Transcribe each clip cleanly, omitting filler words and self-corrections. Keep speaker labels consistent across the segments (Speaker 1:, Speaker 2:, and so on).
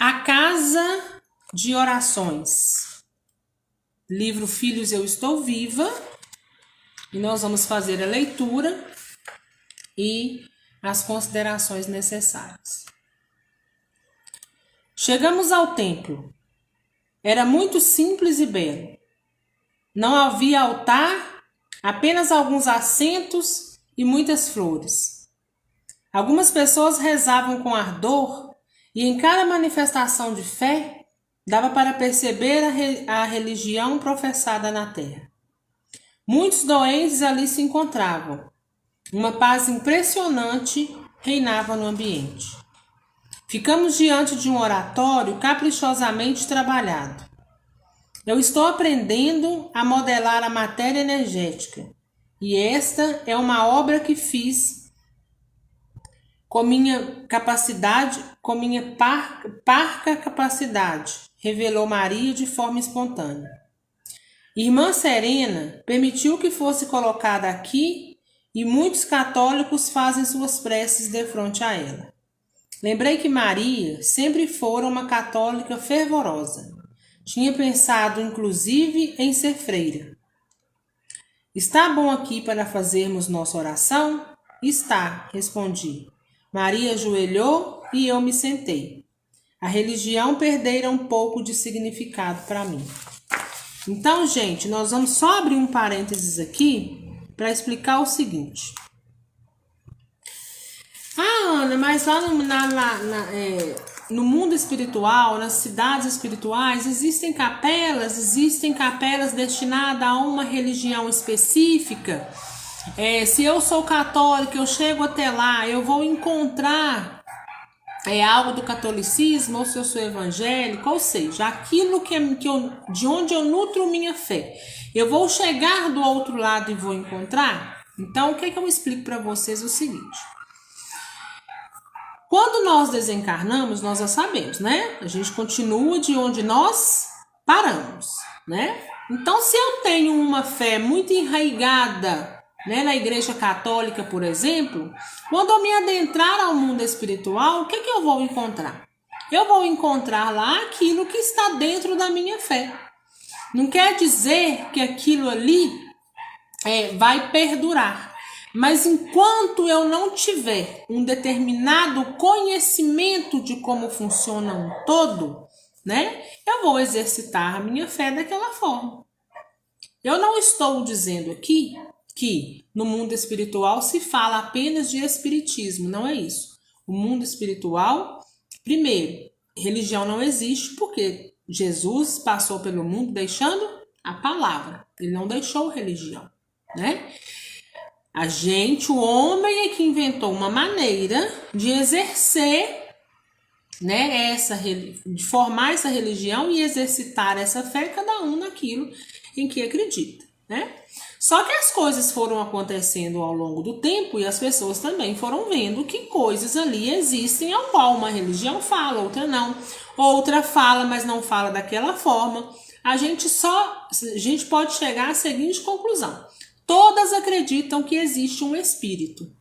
Speaker 1: A Casa de Orações, livro Filhos Eu Estou Viva, e nós vamos fazer a leitura e as considerações necessárias. Chegamos ao templo. Era muito simples e belo. Não havia altar, apenas alguns assentos e muitas flores. Algumas pessoas rezavam com ardor e em cada manifestação de fé dava para perceber a religião professada na terra. Muitos doentes ali se encontravam. Uma paz impressionante reinava no ambiente. Ficamos diante de um oratório caprichosamente trabalhado. Eu estou aprendendo a modelar a matéria energética, e esta é uma obra que fiz com minha parca capacidade, revelou Maria de forma espontânea. Irmã Serena permitiu que fosse colocada aqui e muitos católicos fazem suas preces defronte a ela. Lembrei que Maria sempre fora uma católica fervorosa. Tinha pensado, inclusive, em ser freira. Está bom aqui para fazermos nossa oração? Está, respondi. Maria ajoelhou e eu me sentei. A religião perdera um pouco de significado para mim. Então, gente, nós vamos só abrir um parênteses aqui para explicar o seguinte. Ana, mas lá no mundo espiritual, nas cidades espirituais, existem capelas destinadas a uma religião específica. Se eu sou católica, eu chego até lá, eu vou encontrar algo do catolicismo, ou se eu sou evangélico, ou seja, aquilo de onde eu nutro minha fé. Eu vou chegar do outro lado e vou encontrar? Então, o que eu explico para vocês é o seguinte. Quando nós desencarnamos, nós já sabemos, né? A gente continua de onde nós paramos, né? Então, se eu tenho uma fé muito enraigada, né, na Igreja Católica, por exemplo, quando eu me adentrar ao mundo espiritual, o que eu vou encontrar? Eu vou encontrar lá aquilo que está dentro da minha fé. Não quer dizer que aquilo ali vai perdurar. Mas enquanto eu não tiver um determinado conhecimento de como funciona um todo, né, eu vou exercitar a minha fé daquela forma. Eu não estou dizendo aqui que no mundo espiritual se fala apenas de espiritismo, não é isso. O mundo espiritual, primeiro, religião não existe porque Jesus passou pelo mundo deixando a palavra, ele não deixou religião, né? O homem é que inventou uma maneira de exercer, né, de formar essa religião e exercitar essa fé, cada um naquilo em que acredita, né? Só que as coisas foram acontecendo ao longo do tempo e as pessoas também foram vendo que coisas ali existem ao qual uma religião fala, outra não. Outra fala, mas não fala daquela forma. A gente pode chegar à seguinte conclusão. Todas acreditam que existe um espírito,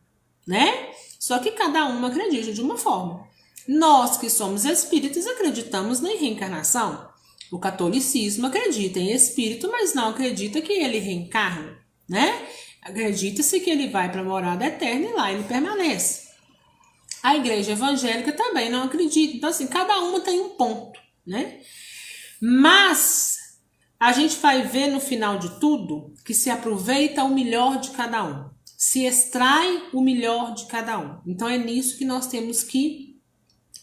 Speaker 1: né? Só que cada uma acredita de uma forma. Nós que somos espíritas acreditamos na reencarnação. O catolicismo acredita em espírito, mas não acredita que ele reencarna, né? Acredita-se que ele vai para a morada eterna e lá ele permanece. A igreja evangélica também não acredita. Então, assim, cada uma tem um ponto, né? Mas a gente vai ver no final de tudo que se aproveita o melhor de cada um. Se extrai o melhor de cada um. Então, é nisso que nós temos que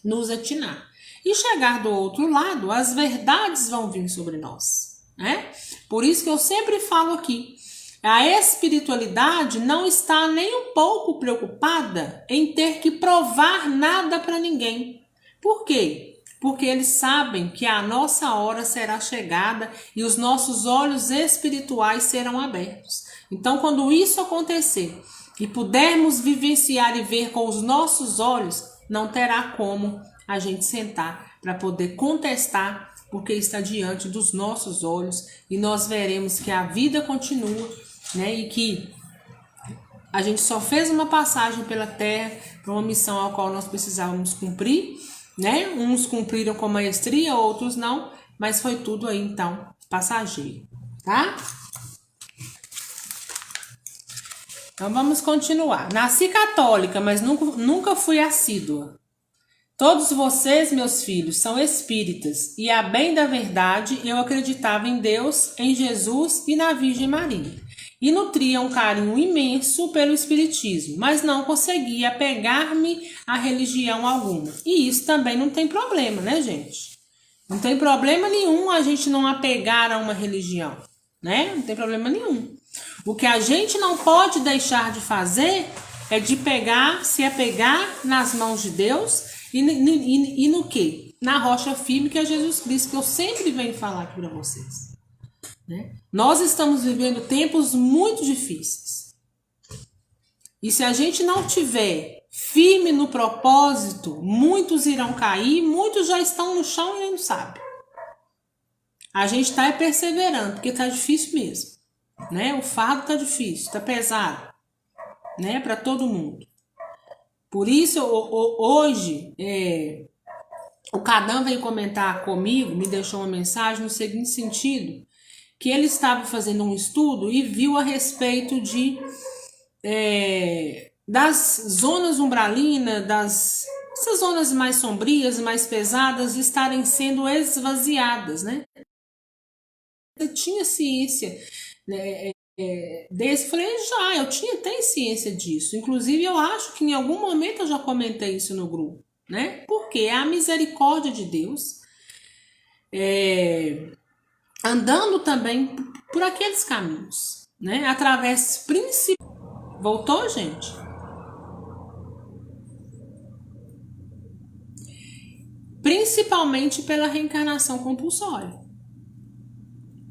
Speaker 1: nos atinar. E chegar do outro lado, as verdades vão vir sobre nós, né? Por isso que eu sempre falo aqui, a espiritualidade não está nem um pouco preocupada em ter que provar nada para ninguém. Por quê? Porque eles sabem que a nossa hora será chegada e os nossos olhos espirituais serão abertos. Então, quando isso acontecer e pudermos vivenciar e ver com os nossos olhos, não terá como a gente sentar para poder contestar, porque está diante dos nossos olhos e nós veremos que a vida continua, né? E que a gente só fez uma passagem pela Terra para uma missão a qual nós precisávamos cumprir né? Uns cumpriram com maestria, outros não, mas foi tudo aí então passageiro, tá? Então vamos continuar. Nasci católica, mas nunca fui assídua. Todos vocês, meus filhos, são espíritas, e a bem da verdade eu acreditava em Deus, em Jesus e na Virgem Maria. E nutria um carinho imenso pelo espiritismo, mas não conseguia apegar-me a religião alguma. E isso também não tem problema, né, gente? Não tem problema nenhum a gente não apegar a uma religião, né? Não tem problema nenhum. O que a gente não pode deixar de fazer é de se apegar nas mãos de Deus e no quê? Na rocha firme que é Jesus Cristo, que eu sempre venho falar aqui para vocês. Né? Nós estamos vivendo tempos muito difíceis. E se a gente não tiver firme no propósito, muitos irão cair, muitos já estão no chão e nem sabem. A gente está perseverando, porque está difícil mesmo. Né? O fardo está difícil, está pesado, né? Para todo mundo. Por isso, hoje, o Cadam veio comentar comigo, me deixou uma mensagem no seguinte sentido, que ele estava fazendo um estudo e viu a respeito das zonas umbralinas, essas zonas mais sombrias, mais pesadas, estarem sendo esvaziadas, né? Eu tinha ciência, né, desse, falei, tem ciência disso. Inclusive, eu acho que em algum momento eu já comentei isso no grupo, né? Porque é a misericórdia de Deus andando também por aqueles caminhos, né? Através Voltou, gente? Principalmente pela reencarnação compulsória,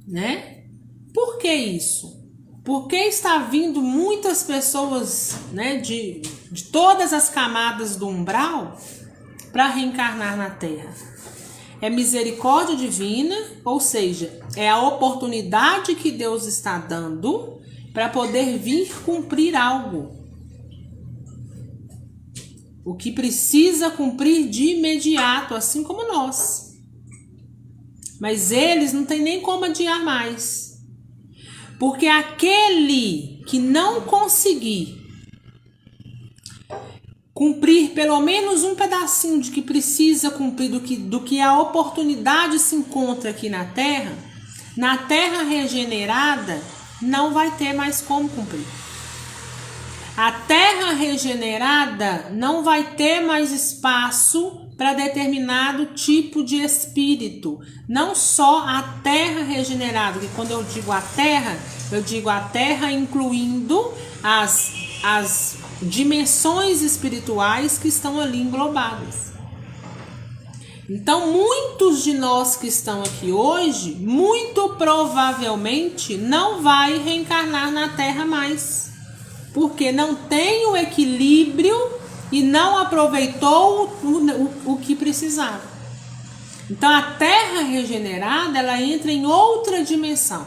Speaker 1: né? Por que isso? Porque está vindo muitas pessoas, né, de todas as camadas do umbral para reencarnar na Terra. É misericórdia divina, ou seja, é a oportunidade que Deus está dando para poder vir cumprir algo. O que precisa cumprir de imediato, assim como nós. Mas eles não tem nem como adiar mais. Porque aquele que não conseguir cumprir pelo menos um pedacinho de que precisa cumprir do que a oportunidade se encontra aqui na Terra regenerada, não vai ter mais como cumprir. A Terra regenerada não vai ter mais espaço para determinado tipo de espírito. Não só a Terra regenerada, que quando eu digo a Terra incluindo as dimensões espirituais que estão ali englobadas. Então, muitos de nós que estão aqui hoje, muito provavelmente não vai reencarnar na Terra mais, porque não tem o equilíbrio e não aproveitou o que precisava. Então, a Terra regenerada, ela entra em outra dimensão.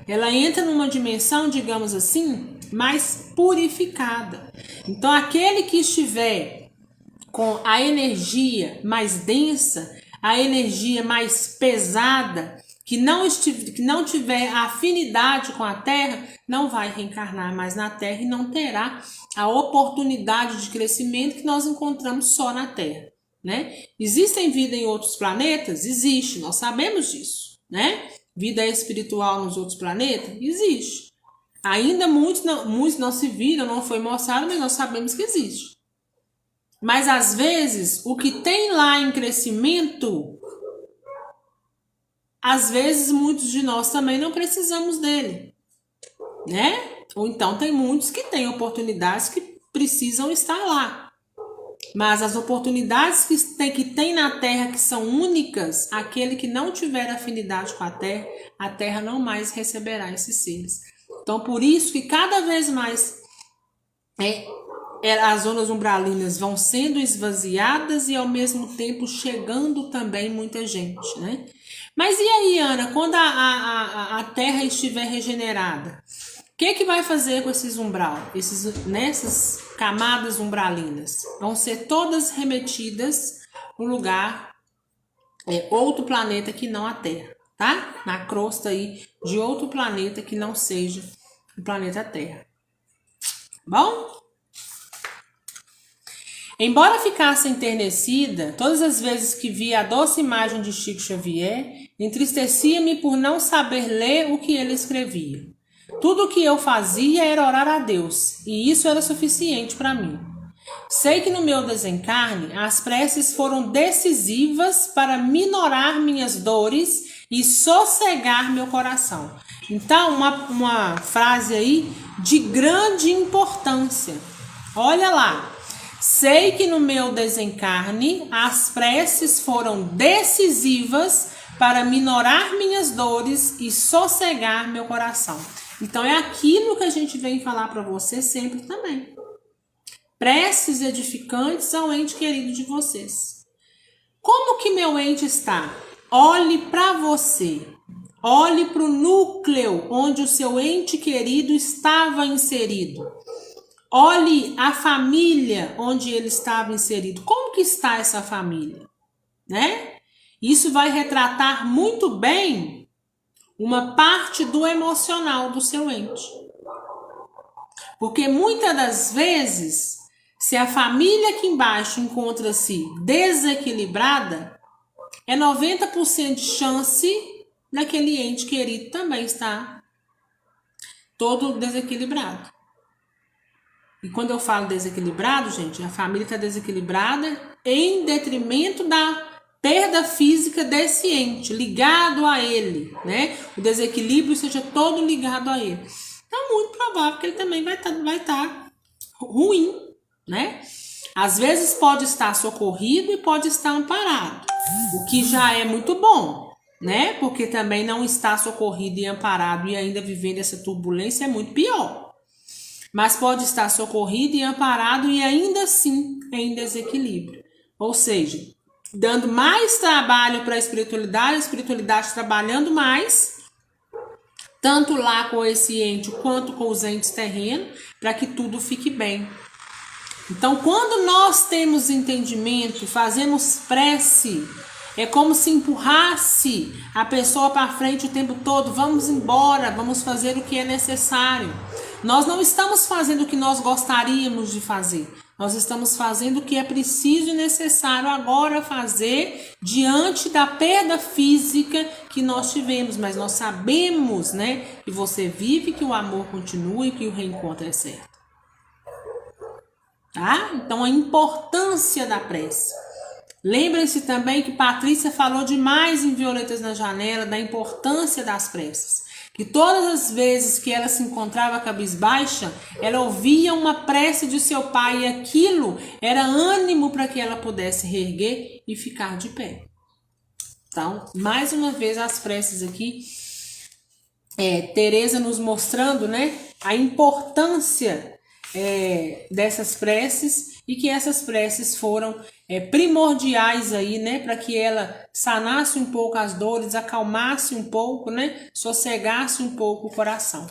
Speaker 1: Ela entra numa dimensão, digamos assim, mais purificada. Então, aquele que estiver com a energia mais densa, a energia mais pesada, que não tiver afinidade com a Terra, não vai reencarnar mais na Terra e não terá a oportunidade de crescimento que nós encontramos só na Terra, né? Existem vida em outros planetas? Existe, nós sabemos disso, né? Vida espiritual nos outros planetas? Existe. Ainda muitos não se viram, não foi mostrado, mas nós sabemos que existe. Mas às vezes, o que tem lá em crescimento, às vezes muitos de nós também não precisamos dele, né? Ou então tem muitos que têm oportunidades que precisam estar lá. Mas as oportunidades que tem na Terra que são únicas, aquele que não tiver afinidade com a Terra não mais receberá esses seres. Então, por isso que cada vez mais as zonas umbralinas vão sendo esvaziadas e ao mesmo tempo chegando também muita gente, né? Mas e aí, Ana, quando a Terra estiver regenerada, o que vai fazer com esses umbral? Essas camadas umbralinas vão ser todas remetidas no lugar, outro planeta que não a Terra, tá? Na crosta aí de outro planeta que não seja o planeta Terra. Bom? Embora ficasse enternecida, todas as vezes que via a doce imagem de Chico Xavier, entristecia-me por não saber ler o que ele escrevia. Tudo o que eu fazia era orar a Deus, e isso era suficiente para mim. Sei que no meu desencarne, as preces foram decisivas para minorar minhas dores e sossegar meu coração. Então, uma frase aí de grande importância. Olha lá. Sei que no meu desencarne, as preces foram decisivas para minorar minhas dores e sossegar meu coração. Então, é aquilo que a gente vem falar para você sempre também. Preces edificantes ao ente querido de vocês. Como que meu ente está? Olhe para você. Olhe para o núcleo onde o seu ente querido estava inserido. Olhe a família onde ele estava inserido. Como que está essa família? Né? Isso vai retratar muito bem uma parte do emocional do seu ente. Porque muitas das vezes, se a família aqui embaixo encontra-se desequilibrada, é 90% de chance daquele ente querido também estar todo desequilibrado. E quando eu falo desequilibrado, gente, a família está desequilibrada em detrimento da perda física desse ente, ligado a ele, né? O desequilíbrio seja todo ligado a ele. Então, é muito provável que ele também vai estar ruim, né? Às vezes pode estar socorrido e pode estar amparado, o que já é muito bom, né? Porque também não estar socorrido e amparado e ainda vivendo essa turbulência é muito pior. Mas pode estar socorrido e amparado e ainda assim em desequilíbrio. Ou seja, dando mais trabalho para a espiritualidade trabalhando mais, tanto lá com esse ente quanto com os entes terrenos, para que tudo fique bem. Então, quando nós temos entendimento, fazemos prece, é como se empurrasse a pessoa para frente o tempo todo. Vamos embora, vamos fazer o que é necessário. Nós não estamos fazendo o que nós gostaríamos de fazer. Nós estamos fazendo o que é preciso e necessário agora fazer diante da perda física que nós tivemos. Mas nós sabemos, né, que você vive, que o amor continua e que o reencontro é certo. Tá? Então, a importância da prece. Lembrem-se também que Patrícia falou demais em Violetas na Janela da importância das preces. Que todas as vezes que ela se encontrava cabisbaixa, ela ouvia uma prece de seu pai e aquilo era ânimo para que ela pudesse reerguer e ficar de pé. Então, mais uma vez as preces aqui, Teresa nos mostrando, né, a importância dessas preces e que essas preces foram primordiais aí, né, para que ela sanasse um pouco as dores, acalmasse um pouco, né, sossegasse um pouco o coração.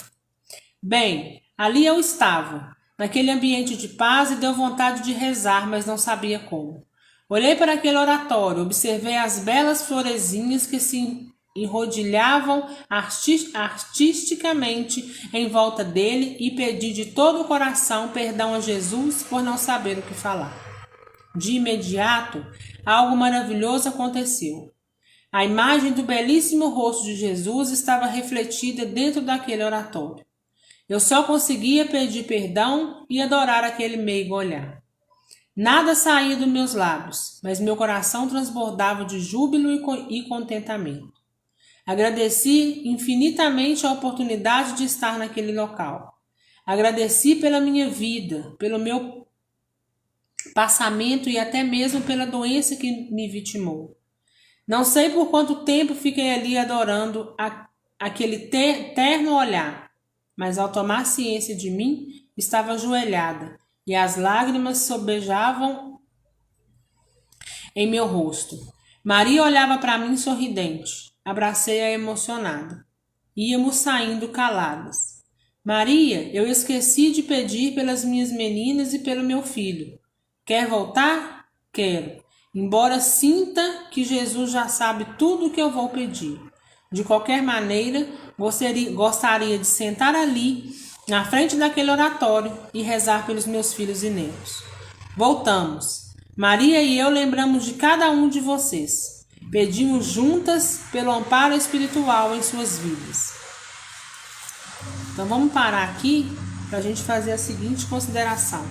Speaker 1: Bem, ali eu estava, naquele ambiente de paz e deu vontade de rezar, mas não sabia como. Olhei para aquele oratório, observei as belas florezinhas que se enrodilhavam artisticamente em volta dele e pedi de todo o coração perdão a Jesus por não saber o que falar. De imediato, algo maravilhoso aconteceu. A imagem do belíssimo rosto de Jesus estava refletida dentro daquele oratório. Eu só conseguia pedir perdão e adorar aquele meigo olhar. Nada saía dos meus lábios, mas meu coração transbordava de júbilo e contentamento. Agradeci infinitamente a oportunidade de estar naquele local. Agradeci pela minha vida, pelo meu passamento e até mesmo pela doença que me vitimou. Não sei por quanto tempo fiquei ali adorando aquele terno olhar, mas ao tomar ciência de mim, estava ajoelhada e as lágrimas sobejavam em meu rosto. Maria olhava para mim sorridente. Abracei-a emocionada. Íamos saindo caladas. Maria, eu esqueci de pedir pelas minhas meninas e pelo meu filho. Quer voltar? Quero. embora sinta que Jesus já sabe tudo o que eu vou pedir. De qualquer maneira, gostaria de sentar ali, na frente daquele oratório, e rezar pelos meus filhos e netos. Voltamos. Maria e eu lembramos de cada um de vocês. Pedimos juntas pelo amparo espiritual em suas vidas. Então vamos parar aqui para a gente fazer a seguinte consideração.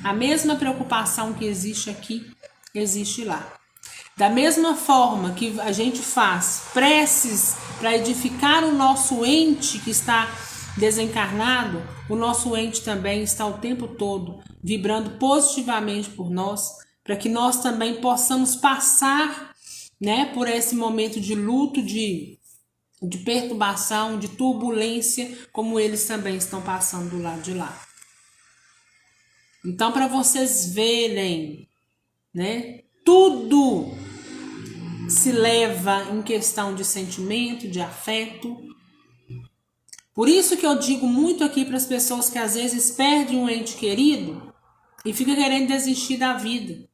Speaker 1: A mesma preocupação que existe aqui, existe lá. Da mesma forma que a gente faz preces para edificar o nosso ente que está desencarnado, o nosso ente também está o tempo todo vibrando positivamente por nós, para que nós também possamos passar, né, por esse momento de luto, de perturbação, de turbulência, como eles também estão passando do lado de lá. Então, para vocês verem, né, tudo se leva em questão de sentimento, de afeto. Por isso que eu digo muito aqui para as pessoas que às vezes perdem um ente querido e fica querendo desistir da vida.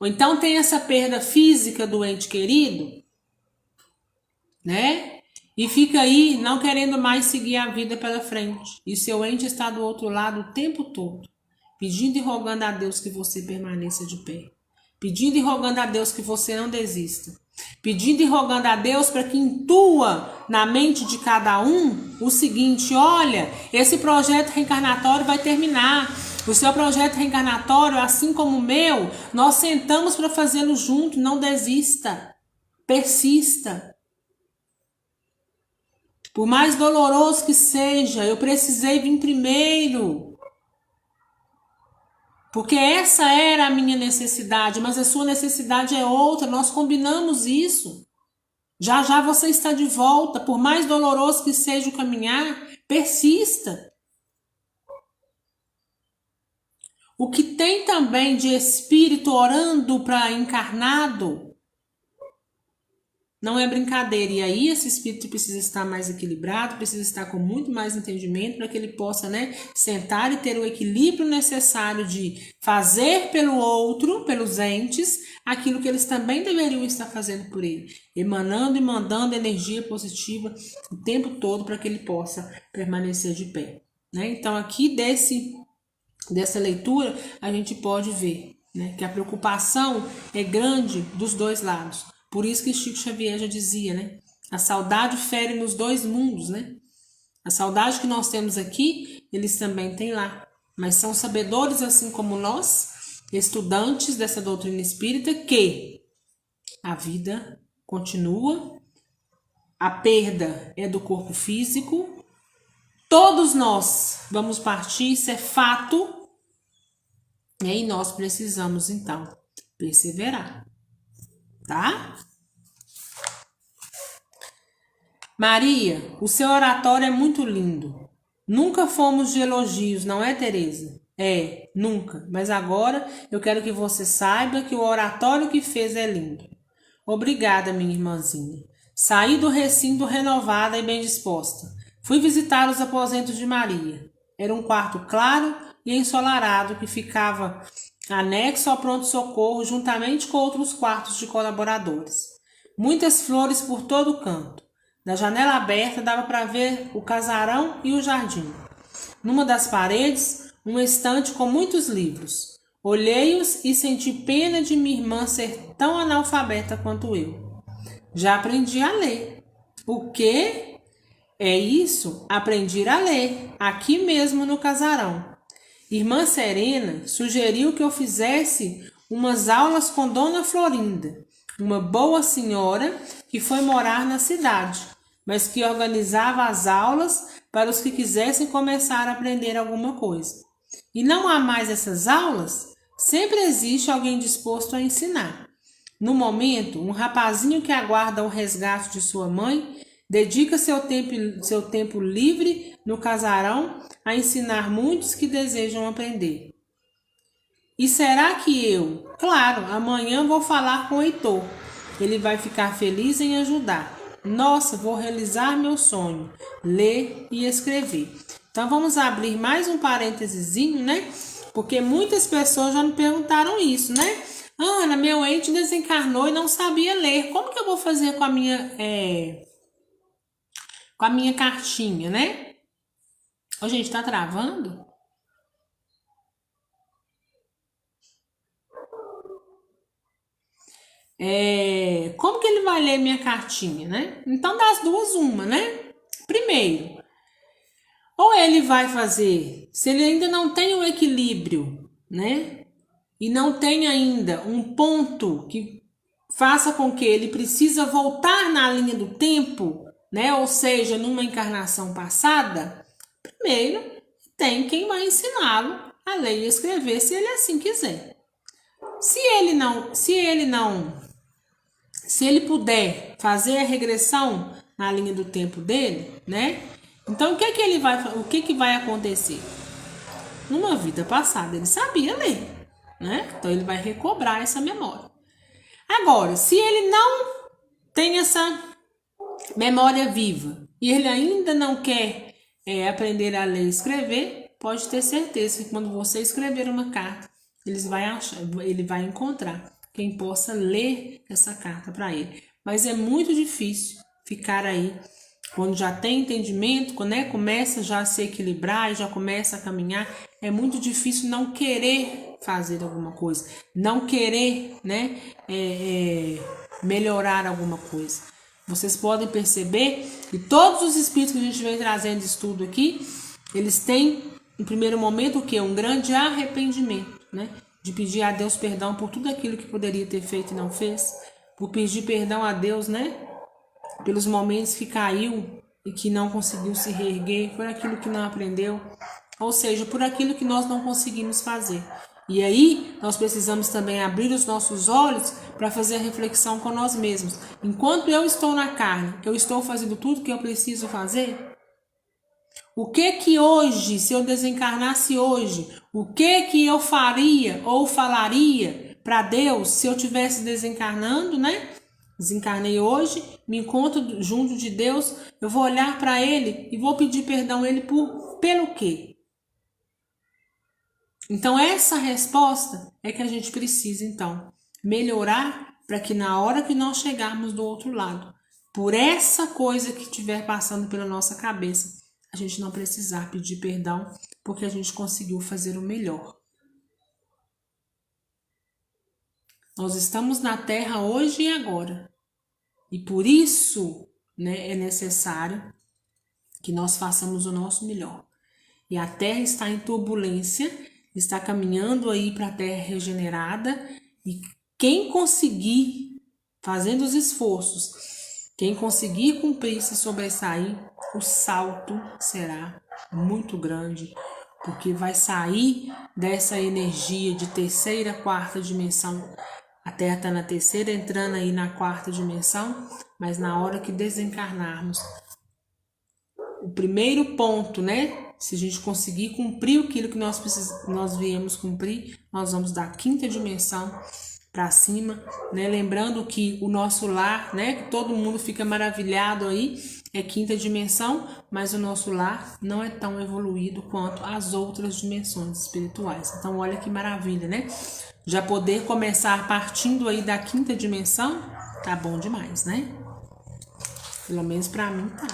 Speaker 1: Ou então tem essa perda física do ente querido, né? E fica aí não querendo mais seguir a vida pela frente. E seu ente está do outro lado o tempo todo, pedindo e rogando a Deus que você permaneça de pé. Pedindo e rogando a Deus que você não desista. Pedindo e rogando a Deus para que intua na mente de cada um o seguinte: olha, esse projeto reencarnatório vai terminar. O seu projeto reencarnatório, assim como o meu, nós sentamos para fazê-lo junto. Não desista. Persista. Por mais doloroso que seja, eu precisei vir primeiro. Porque essa era a minha necessidade, mas a sua necessidade é outra. Nós combinamos isso. Já já você está de volta. Por mais doloroso que seja o caminhar, persista. O que tem também de espírito orando para encarnado não é brincadeira. E aí esse espírito precisa estar mais equilibrado, precisa estar com muito mais entendimento para que ele possa, né, sentar e ter o equilíbrio necessário de fazer pelo outro, pelos entes, aquilo que eles também deveriam estar fazendo por ele. Emanando e mandando energia positiva o tempo todo para que ele possa permanecer de pé. Né? Então aqui dessa leitura a gente pode ver, né, que a preocupação é grande dos dois lados. Por isso que Chico Xavier já dizia, né? A saudade fere nos dois mundos, né? A saudade que nós temos aqui, eles também têm lá. Mas são sabedores, assim como nós, estudantes dessa doutrina espírita, que a vida continua, a perda é do corpo físico, todos nós vamos partir, isso é fato, e nós precisamos, então, perseverar. Tá? Maria, o seu oratório é muito lindo. Nunca fomos de elogios, não é, Tereza? É, nunca. Mas agora eu quero que você saiba que o oratório que fez é lindo. Obrigada, minha irmãzinha. Saí do recinto renovada e bem disposta. Fui visitar os aposentos de Maria. Era um quarto claro e ensolarado que ficava anexo ao pronto-socorro, juntamente com outros quartos de colaboradores. Muitas flores por todo o canto. Da janela aberta dava para ver o casarão e o jardim. Numa das paredes, uma estante com muitos livros. Olhei-os e senti pena de minha irmã ser tão analfabeta quanto eu. Já aprendi a ler. O quê? É isso? Aprendi a ler, aqui mesmo no casarão. Irmã Serena sugeriu que eu fizesse umas aulas com Dona Florinda, uma boa senhora que foi morar na cidade, mas que organizava as aulas para os que quisessem começar a aprender alguma coisa. E não há mais essas aulas? Sempre existe alguém disposto a ensinar. No momento, um rapazinho que aguarda o resgate de sua mãe dedica seu tempo livre no casarão a ensinar muitos que desejam aprender. E será que eu? Claro, amanhã vou falar com o Heitor. Ele vai ficar feliz em ajudar. Nossa, vou realizar meu sonho, ler e escrever. Então vamos abrir mais um parênteses, né? Porque muitas pessoas já me perguntaram isso, né? Ana, meu ente desencarnou e não sabia ler. Como que eu vou fazer com a minha cartinha, né? Ô, gente, tá travando? Como que ele vai ler minha cartinha, né? Então, das duas, uma, né? Primeiro, ou ele vai fazer, se ele ainda não tem o equilíbrio, né? E não tem ainda um ponto que faça com que ele precisa voltar na linha do tempo, né? Ou seja, numa encarnação passada, primeiro tem quem vai ensiná-lo a ler e escrever, se ele assim quiser. Se ele puder fazer a regressão na linha do tempo dele, né? Então o que vai acontecer? Numa vida passada ele sabia ler, né? Então ele vai recobrar essa memória. Agora, se ele não tem essa memória viva e ele ainda não quer aprender a ler e escrever, pode ter certeza que quando você escrever uma carta, ele vai encontrar quem possa ler essa carta para ele. Mas é muito difícil ficar aí, quando já tem entendimento, né, começa já a se equilibrar e já começa a caminhar, é muito difícil não querer fazer alguma coisa, não querer, né, melhorar alguma coisa. Vocês podem perceber que todos os espíritos que a gente vem trazendo de estudo aqui, eles têm, em primeiro momento, o quê? Um grande arrependimento, né? De pedir a Deus perdão por tudo aquilo que poderia ter feito e não fez, por pedir perdão a Deus, né? Pelos momentos que caiu e que não conseguiu se reerguer, por aquilo que não aprendeu, ou seja, por aquilo que nós não conseguimos fazer. E aí, nós precisamos também abrir os nossos olhos para fazer a reflexão com nós mesmos. Enquanto eu estou na carne, eu estou fazendo tudo que eu preciso fazer? O que hoje, se eu desencarnasse hoje, o que eu faria ou falaria para Deus se eu estivesse desencarnando, né? Desencarnei hoje, me encontro junto de Deus, eu vou olhar para Ele e vou pedir perdão a Ele pelo quê? Então essa resposta é que a gente precisa então melhorar para que na hora que nós chegarmos do outro lado, por essa coisa que estiver passando pela nossa cabeça, a gente não precisar pedir perdão porque a gente conseguiu fazer o melhor. Nós estamos na Terra hoje e agora. E por isso, né, é necessário que nós façamos o nosso melhor. E a Terra está em turbulência, está caminhando aí para a Terra regenerada. E quem conseguir, fazendo os esforços, quem conseguir cumprir, se sobressair, o salto será muito grande. Porque vai sair dessa energia de terceira, quarta dimensão. A Terra está na terceira, entrando aí na quarta dimensão, mas na hora que desencarnarmos, o primeiro ponto, né? Se a gente conseguir cumprir aquilo que nós viemos cumprir, nós vamos da quinta dimensão para cima, né? Lembrando que o nosso lar, né? Que todo mundo fica maravilhado aí, é quinta dimensão, mas o nosso lar não é tão evoluído quanto as outras dimensões espirituais. Então, olha que maravilha, né? Já poder começar partindo aí da quinta dimensão, tá bom demais, né? Pelo menos para mim tá.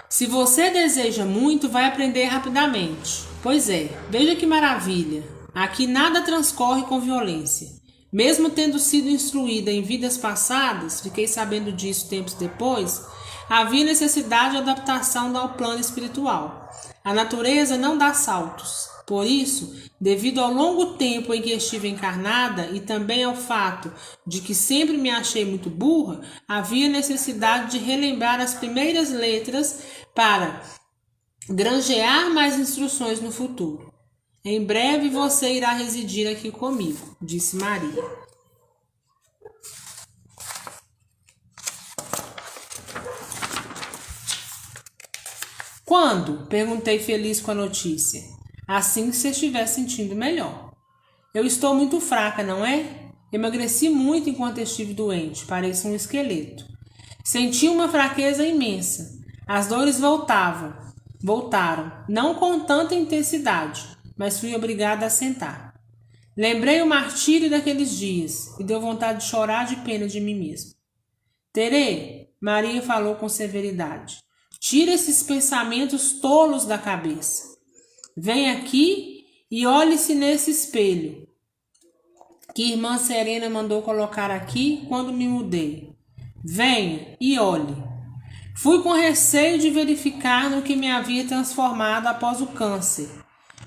Speaker 1: Se você deseja muito, vai aprender rapidamente. Pois é, veja que maravilha. Aqui nada transcorre com violência. Mesmo tendo sido instruída em vidas passadas, fiquei sabendo disso tempos depois, havia necessidade de adaptação ao plano espiritual. A natureza não dá saltos. Por isso, devido ao longo tempo em que estive encarnada e também ao fato de que sempre me achei muito burra, havia necessidade de relembrar as primeiras letras para granjear mais instruções no futuro. Em breve você irá residir aqui comigo, disse Maria. Quando? Perguntei feliz com a notícia. Assim que você estiver sentindo melhor. Eu estou muito fraca, não é? Emagreci muito enquanto estive doente, pareço um esqueleto. Senti uma fraqueza imensa. As dores voltavam. voltaram, não com tanta intensidade, mas fui obrigada a sentar. Lembrei o martírio daqueles dias e deu vontade de chorar de pena de mim mesmo. Terê, Maria falou com severidade, tira esses pensamentos tolos da cabeça. Vem aqui e olhe-se nesse espelho que irmã Serena mandou colocar aqui quando me mudei. Venha e olhe. Fui com receio de verificar no que me havia transformado após o câncer,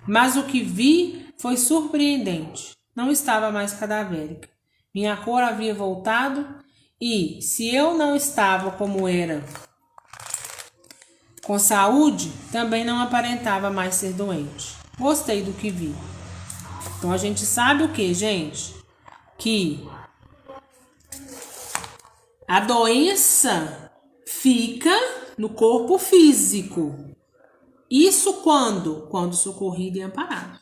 Speaker 1: mas o que vi foi surpreendente. Não estava mais cadavérica. Minha cor havia voltado e, se eu não estava como era com saúde, também não aparentava mais ser doente. Gostei do que vi. Então a gente sabe o que, gente? Que a doença fica no corpo físico. Isso quando? Quando socorrido e amparado.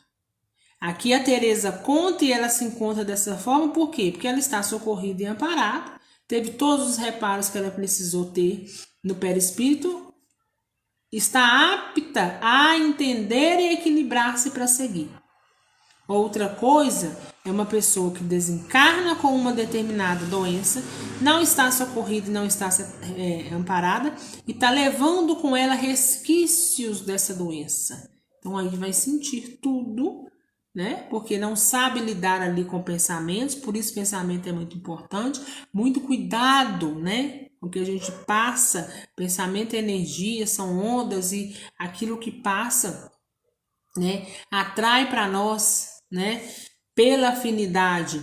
Speaker 1: Aqui a Teresa conta e ela se encontra dessa forma, por quê? Porque ela está socorrida e amparada, teve todos os reparos que ela precisou ter no perispírito, está apta a entender e equilibrar-se para seguir. Outra coisa é uma pessoa que desencarna com uma determinada doença, não está socorrida, não está amparada e está levando com ela resquícios dessa doença. Então aí vai sentir tudo, né? Porque não sabe lidar ali com pensamentos, por isso pensamento é muito importante, muito cuidado, né? O que a gente passa, pensamento é energia, são ondas e aquilo que passa, né, atrai para nós, né, pela afinidade,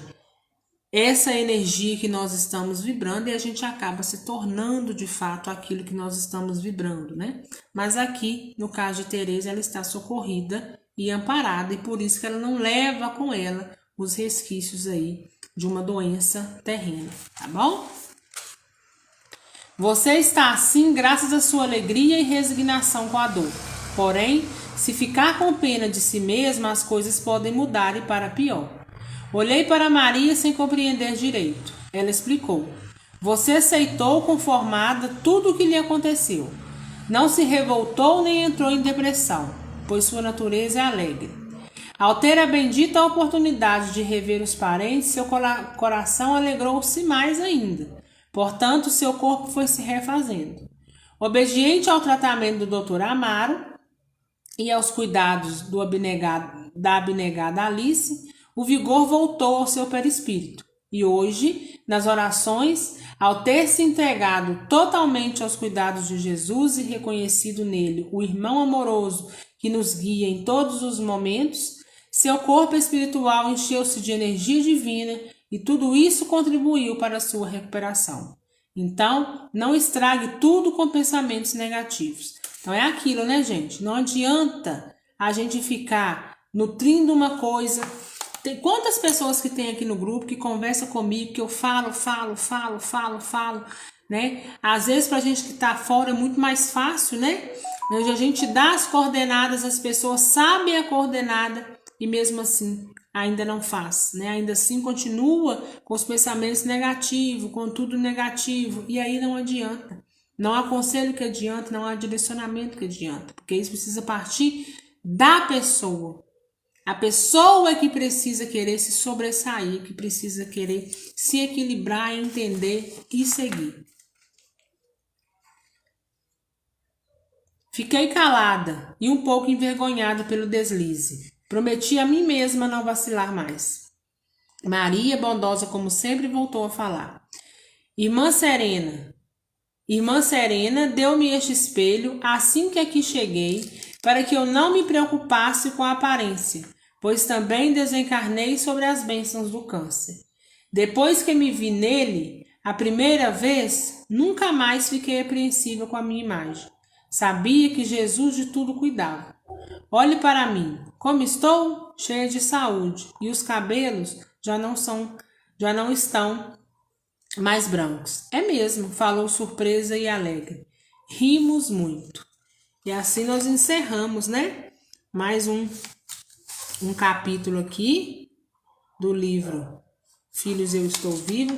Speaker 1: essa energia que nós estamos vibrando e a gente acaba se tornando de fato aquilo que nós estamos vibrando, né? Mas aqui, no caso de Teresa, ela está socorrida e amparada e por isso que ela não leva com ela os resquícios aí de uma doença terrena, tá bom? Você está assim graças à sua alegria e resignação com a dor. Porém, se ficar com pena de si mesma, as coisas podem mudar e para pior. Olhei para Maria sem compreender direito. Ela explicou. Você aceitou conformada tudo o que lhe aconteceu. Não se revoltou nem entrou em depressão, pois sua natureza é alegre. Ao ter a bendita oportunidade de rever os parentes, seu coração alegrou-se mais ainda. Portanto, seu corpo foi se refazendo. Obediente ao tratamento do Dr. Amaro e aos cuidados da abnegada Alice, o vigor voltou ao seu perispírito. E hoje, nas orações, ao ter se entregado totalmente aos cuidados de Jesus e reconhecido nele o irmão amoroso que nos guia em todos os momentos, seu corpo espiritual encheu-se de energia divina e tudo isso contribuiu para a sua recuperação. Então, não estrague tudo com pensamentos negativos. Então é aquilo, né, gente? Não adianta a gente ficar nutrindo uma coisa. Tem quantas pessoas que tem aqui no grupo que conversam comigo, que eu falo, né? Às vezes pra gente que tá fora é muito mais fácil, né? A gente dá as coordenadas, as pessoas sabem a coordenada e mesmo assim ainda não faz, né? Ainda assim continua com os pensamentos negativos, com tudo negativo, e aí não adianta. Não há conselho que adianta, não há direcionamento que adianta, porque isso precisa partir da pessoa. A pessoa é que precisa querer se sobressair, que precisa querer se equilibrar, entender e seguir. Fiquei calada e um pouco envergonhada pelo deslize. Prometi a mim mesma não vacilar mais. Maria, bondosa como sempre, voltou a falar. Irmã Serena, deu-me este espelho assim que aqui cheguei, para que eu não me preocupasse com a aparência, pois também desencarnei sobre as bênçãos do câncer. Depois que me vi nele, a primeira vez, nunca mais fiquei apreensiva com a minha imagem. Sabia que Jesus de tudo cuidava. Olhe para mim, como estou? Cheia de saúde, e os cabelos já não estão mais brancos. É mesmo, falou surpresa e alegre. Rimos muito. E assim nós encerramos, né? Mais um capítulo aqui do livro Filhos, Eu Estou Vivo.